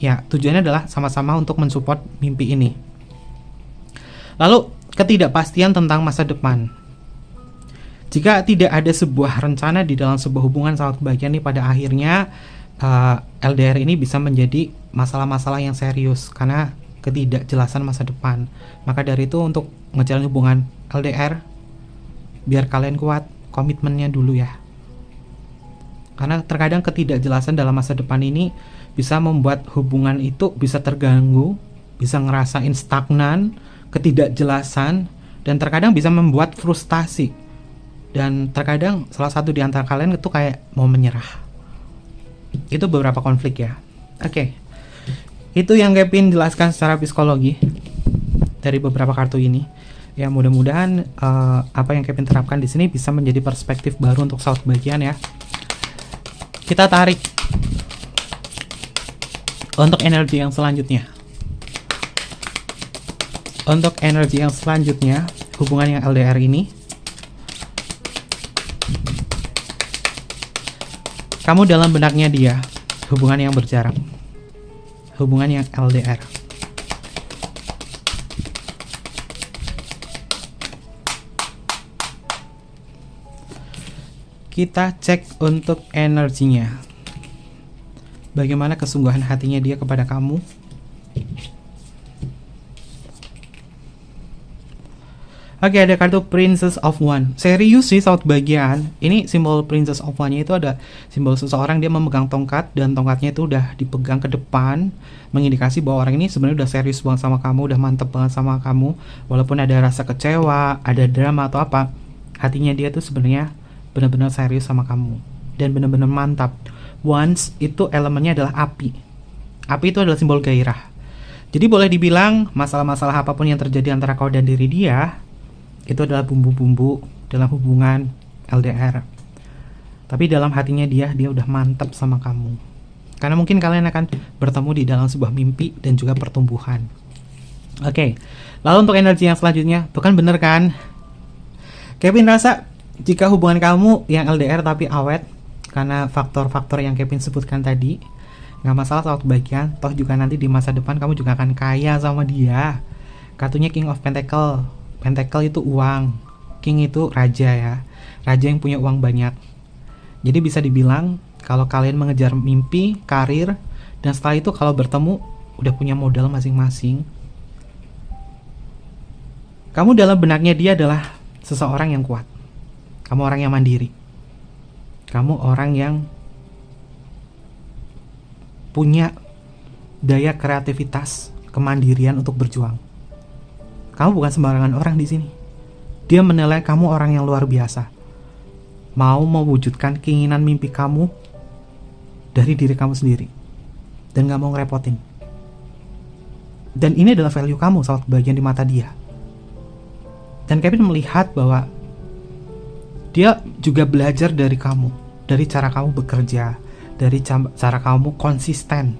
Ya, tujuannya adalah sama-sama untuk mensupport mimpi ini. Lalu ketidakpastian tentang masa depan. Jika tidak ada sebuah rencana di dalam sebuah hubungan sahabat kebahagiaan nih, pada akhirnya LDR ini bisa menjadi masalah-masalah yang serius karena ketidakjelasan masa depan. Maka dari itu untuk ngejalan hubungan LDR, biar kalian kuat, komitmennya dulu ya. Karena terkadang ketidakjelasan dalam masa depan ini bisa membuat hubungan itu bisa terganggu, bisa ngerasain stagnan, ketidakjelasan, dan terkadang bisa membuat frustasi. Dan terkadang salah satu di antara kalian itu kayak mau menyerah. Itu beberapa konflik ya. Oke. Itu yang Kevin jelaskan secara psikologi dari beberapa kartu ini. Ya, mudah-mudahan apa yang Kevin terapkan di sini bisa menjadi perspektif baru untuk sahabat kebahagiaan ya. Kita tarik untuk energi yang selanjutnya. Untuk energi yang selanjutnya, hubungan yang LDR ini, kamu dalam benaknya dia, hubungan yang berjarak, hubungan yang LDR. Kita cek untuk energinya. Bagaimana kesungguhan hatinya dia kepada kamu? Oke, ada kartu Princess of Wands. Serius sih sahabat kebahagiaan. Ini simbol Princess of Wands-nya itu ada simbol seseorang dia memegang tongkat dan tongkatnya itu udah dipegang ke depan, mengindikasi bahwa orang ini sebenarnya udah serius banget sama kamu, udah mantep banget sama kamu. Walaupun ada rasa kecewa, ada drama atau apa, hatinya dia tuh sebenarnya benar-benar serius sama kamu dan benar-benar mantap. Wands itu elemennya adalah api. Api itu adalah simbol gairah. Jadi boleh dibilang masalah-masalah apapun yang terjadi antara kau dan diri dia itu adalah bumbu-bumbu dalam hubungan LDR. Tapi dalam hatinya dia udah mantap sama kamu. Karena mungkin kalian akan bertemu di dalam sebuah mimpi dan juga pertumbuhan. Oke. Lalu untuk energi yang selanjutnya, tuh kan bener kan? Kevin rasa jika hubungan kamu yang LDR tapi awet karena faktor-faktor yang Kevin sebutkan tadi, nggak masalah sahabat kebahagiaan. Toh juga nanti di masa depan kamu juga akan kaya sama dia. Kartunya King of Pentacle. Pentacle itu uang, King itu raja ya, raja yang punya uang banyak. Jadi bisa dibilang kalau kalian mengejar mimpi, karir, dan setelah itu kalau bertemu udah punya modal masing-masing, kamu dalam benaknya dia adalah seseorang yang kuat. Kamu orang yang mandiri. Kamu orang yang punya daya kreativitas, kemandirian untuk berjuang. Kamu bukan sembarangan orang di sini. Dia menilai kamu orang yang luar biasa. Mau mewujudkan keinginan mimpi kamu dari diri kamu sendiri. Dan gak mau ngerepotin. Dan ini adalah value kamu, sangat bagian di mata dia. Dan Kevin melihat bahwa dia juga belajar dari kamu. Dari cara kamu bekerja. Dari cara kamu konsisten.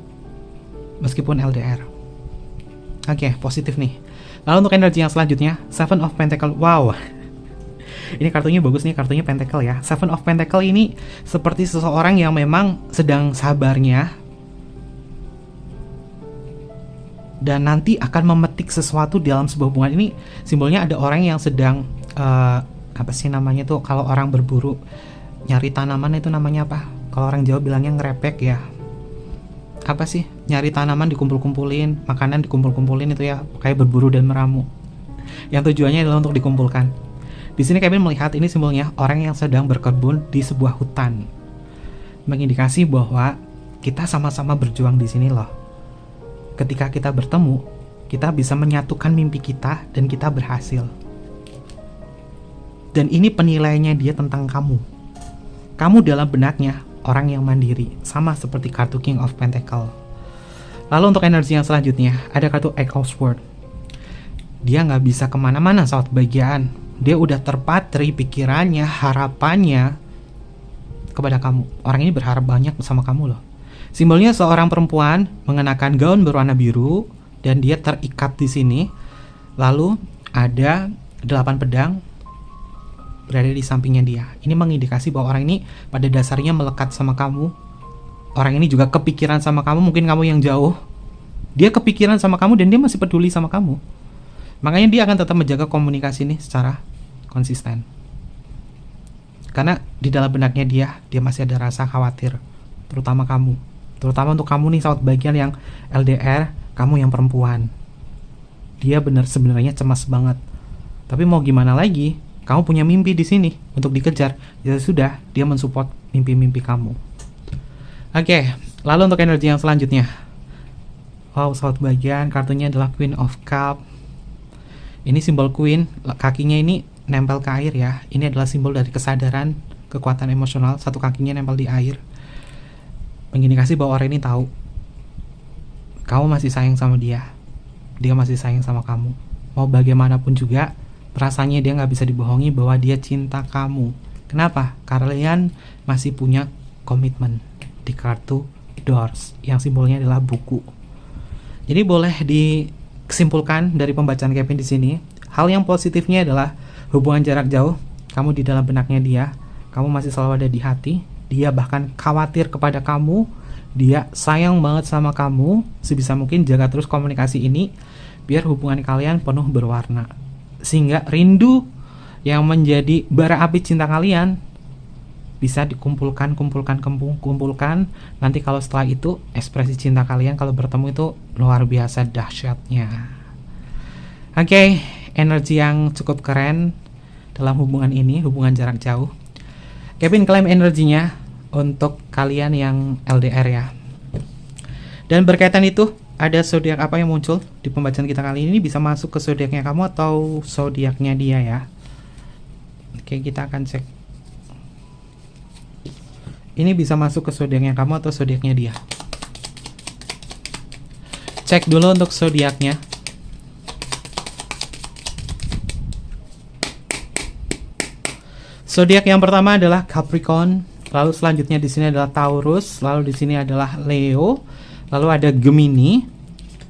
Meskipun LDR. Oke, positif nih. Lalu untuk energi yang selanjutnya, Seven of Pentacle. Wow. Ini kartunya bagus nih, kartunya Pentacle ya. Seven of Pentacle ini seperti seseorang yang memang sedang sabarnya dan nanti akan memetik sesuatu dalam sebuah hubungan. Ini simbolnya ada orang yang sedang apa sih namanya tuh, kalau orang berburu nyari tanaman itu namanya apa? Kalau orang Jawa bilangnya ngerepek ya. Apa sih? Nyari tanaman dikumpul-kumpulin, makanan dikumpul-kumpulin itu ya, kayak berburu dan meramu. Yang tujuannya adalah untuk dikumpulkan. Di sini Kevin melihat ini simbolnya orang yang sedang berkebun di sebuah hutan. Mengindikasi bahwa kita sama-sama berjuang di sini loh. Ketika kita bertemu, kita bisa menyatukan mimpi kita dan kita berhasil. Dan ini penilaiannya dia tentang kamu. Kamu dalam benaknya orang yang mandiri, sama seperti kartu King of Pentacle. Lalu untuk energi yang selanjutnya, ada kartu Eight of Swords. Dia nggak bisa kemana-mana saat bagian. Dia udah terpatri pikirannya, harapannya kepada kamu. Orang ini berharap banyak sama kamu loh. Simbolnya seorang perempuan mengenakan gaun berwarna biru dan dia terikat di sini. Lalu ada 8 pedang berada di sampingnya dia. Ini mengindikasi bahwa orang ini pada dasarnya melekat sama kamu. Orang ini juga kepikiran sama kamu, mungkin kamu yang jauh. Dia kepikiran sama kamu dan dia masih peduli sama kamu. Makanya dia akan tetap menjaga komunikasi ini secara konsisten. Karena di dalam benaknya dia masih ada rasa khawatir, terutama kamu. Terutama untuk kamu nih sahabat bagian yang LDR, kamu yang perempuan. Dia sebenarnya cemas banget. Tapi mau gimana lagi? Kamu punya mimpi di sini untuk dikejar. Ya sudah, dia mensupport mimpi-mimpi kamu. Oke, lalu untuk energi yang selanjutnya. Wow, sahabat bagian, kartunya adalah Queen of Cup. Ini simbol Queen, kakinya ini nempel ke air ya. Ini adalah simbol dari kesadaran, kekuatan emosional. Satu kakinya nempel di air. Mengindikasi bahwa orang ini tahu kamu masih sayang sama dia. Dia masih sayang sama kamu. Mau bagaimanapun juga, rasanya dia nggak bisa dibohongi bahwa dia cinta kamu. Kenapa? Karena kalian masih punya komitmen. Di kartu Doors yang simbolnya adalah buku. Jadi boleh disimpulkan dari pembacaan Kevin di sini, hal yang positifnya adalah hubungan jarak jauh. Kamu di dalam benaknya dia, kamu masih selalu ada di hati. Dia bahkan khawatir kepada kamu. Dia sayang banget sama kamu. Sebisa mungkin jaga terus komunikasi ini biar hubungan kalian penuh berwarna. Sehingga rindu yang menjadi bara api cinta kalian bisa dikumpulkan. Nanti kalau setelah itu ekspresi cinta kalian kalau bertemu itu luar biasa dahsyatnya. Oke, energi yang cukup keren dalam hubungan ini, hubungan jarak jauh. Kevin klaim energinya untuk kalian yang LDR ya. Dan berkaitan itu, ada zodiak apa yang muncul di pembacaan kita kali ini? Bisa masuk ke zodiaknya kamu atau zodiaknya dia ya. Oke, kita akan cek. Ini bisa masuk ke zodiaknya kamu atau zodiaknya dia. Cek dulu untuk zodiaknya. Zodiak yang pertama adalah Capricorn. Lalu selanjutnya di sini adalah Taurus, lalu di sini adalah Leo, lalu ada Gemini,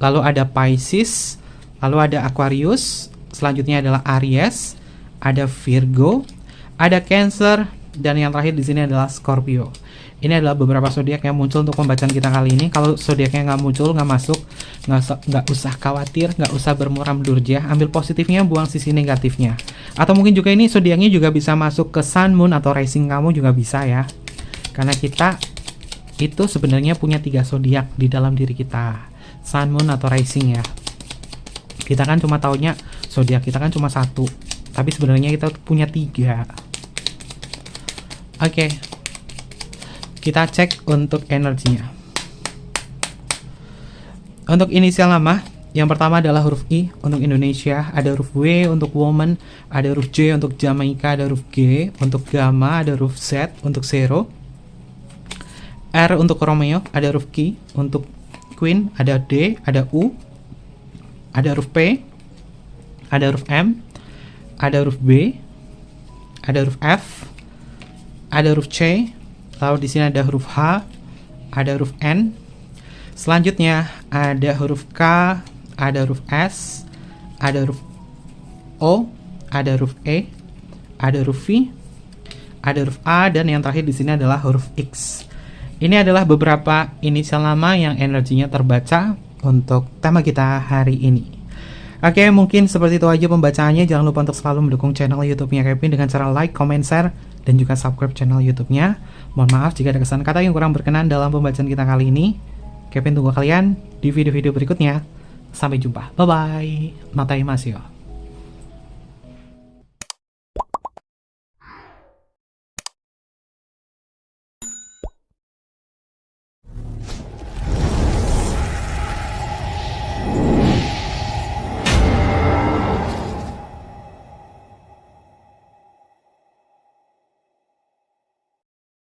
lalu ada Pisces, lalu ada Aquarius, selanjutnya adalah Aries, ada Virgo, ada Cancer, dan yang terakhir di sini adalah Scorpio. Ini adalah beberapa zodiak yang muncul untuk pembacaan kita kali ini. Kalau zodiaknya nggak muncul, nggak masuk, nggak usah khawatir, nggak usah bermuram durja. Ambil positifnya, buang sisi negatifnya. Atau mungkin juga ini zodiaknya juga bisa masuk ke Sun, Moon, atau Rising kamu juga bisa ya. Karena kita itu sebenarnya punya 3 zodiak di dalam diri kita, Sun, Moon, atau Rising ya. Kita kan cuma taunya zodiak kita kan cuma 1, tapi sebenarnya kita punya 3. Oke. Kita cek untuk energinya. Untuk inisial nama, yang pertama adalah huruf I untuk Indonesia, ada huruf W untuk woman, ada huruf J untuk Jamaika, ada huruf G untuk Gamma, ada huruf Z untuk Zero, R untuk Romeo, ada huruf Q untuk Queen, ada D, ada U, ada huruf P, ada huruf M, ada huruf B, ada huruf F, ada huruf C, lalu di sini ada huruf H, ada huruf N. Selanjutnya ada huruf K, ada huruf S, ada huruf O, ada huruf E, ada huruf V, ada huruf A, dan yang terakhir di sini adalah huruf X. Ini adalah beberapa inisial nama yang energinya terbaca untuk tema kita hari ini. Oke, mungkin seperti itu aja pembacaannya. Jangan lupa untuk selalu mendukung channel YouTube-nya Kevin dengan cara like, comment, share, dan juga subscribe channel YouTube-nya. Mohon maaf jika ada kesan kata yang kurang berkenan dalam pembacaan kita kali ini. Kevin tunggu kalian di video-video berikutnya. Sampai jumpa. Bye-bye. Matai Masyo.